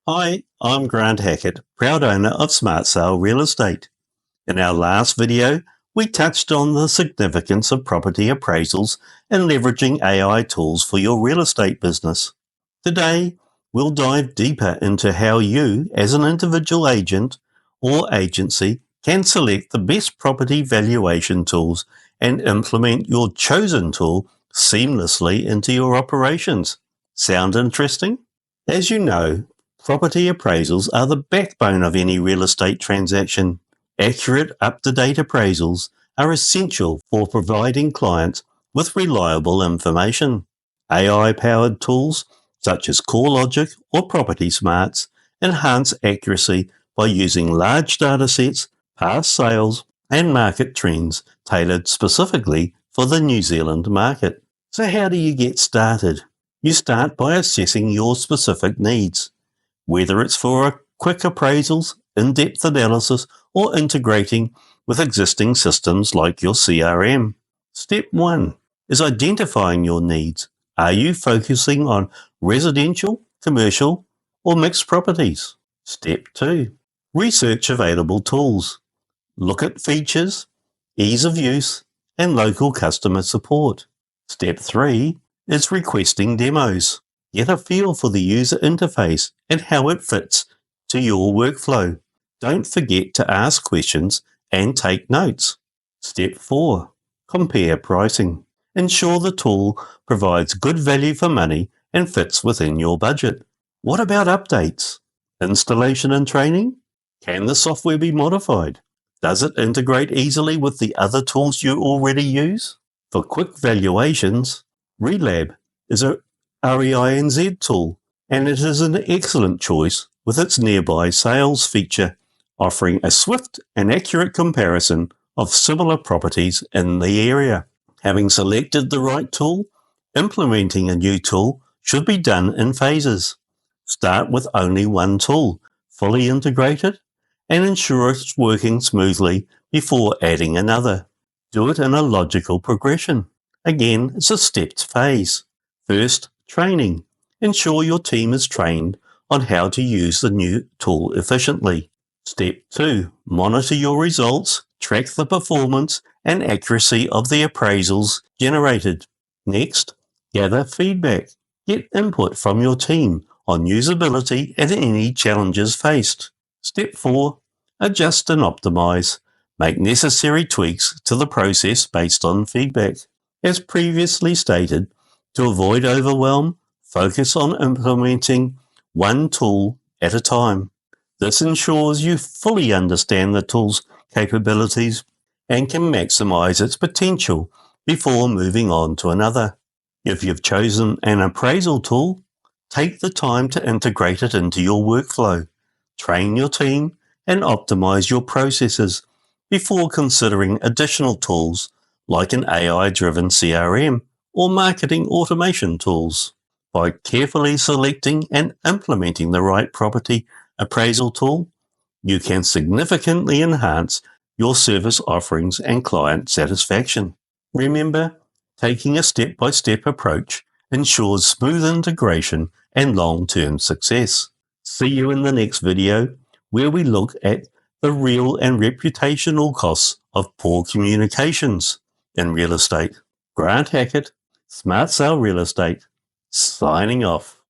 Hi, I'm Grant Hackett, proud owner of Smart Sale Real Estate. In our last video, we touched on the significance of property appraisals and leveraging AI tools for your real estate business. Today, we'll dive deeper into how you, as an individual agent or agency, can select the best property valuation tools and implement your chosen tool seamlessly into your operations. Sound interesting? As you know, property appraisals are the backbone of any real estate transaction. Accurate, up-to-date appraisals are essential for providing clients with reliable information. AI-powered tools such as CoreLogic or Property Smarts enhance accuracy by using large datasets, past sales, and market trends tailored specifically for the New Zealand market. So how do you get started? You start by assessing your specific needs, whether it's for a quick appraisals, in-depth analysis, or integrating with existing systems like your CRM. Step 1 is identifying your needs. Are you focusing on residential, commercial, or mixed properties? Step 2. Research available tools. Look at features, ease of use, and local customer support. Step 3 is requesting demos. Get a feel for the user interface and how it fits to your workflow. Don't forget to ask questions and take notes. Step 4. Compare pricing. Ensure the tool provides good value for money and fits within your budget. What about updates? Installation and training? Can the software be modified? Does it integrate easily with the other tools you already use? For quick valuations, Relab is a REINZ tool, and it is an excellent choice with its nearby sales feature, offering a swift and accurate comparison of similar properties in the area. Having selected the right tool, implementing a new tool should be done in phases. Start with only one tool, fully integrated, and ensure it's working smoothly before adding another. Do it in a logical progression. Again, it's a stepped phase. First, training. Ensure your team is trained on how to use the new tool efficiently. Step 2. Monitor your results, track the performance and accuracy of the appraisals generated. Next, gather feedback. Get input from your team on usability and any challenges faced. Step 4. Adjust and optimize. Make necessary tweaks to the process based on feedback. As previously stated, to avoid overwhelm, focus on implementing one tool at a time. This ensures you fully understand the tool's capabilities and can maximize its potential before moving on to another. If you've chosen an appraisal tool, take the time to integrate it into your workflow, train your team, and optimize your processes before considering additional tools like an AI-driven CRM or marketing automation tools. By carefully selecting and implementing the right property appraisal tool, you can significantly enhance your service offerings and client satisfaction. Remember, taking a step-by-step approach ensures smooth integration and long-term success. See you in the next video, where we look at the real and reputational costs of poor communications in real estate. Grant Hackett, Smart Sale Real Estate, signing off.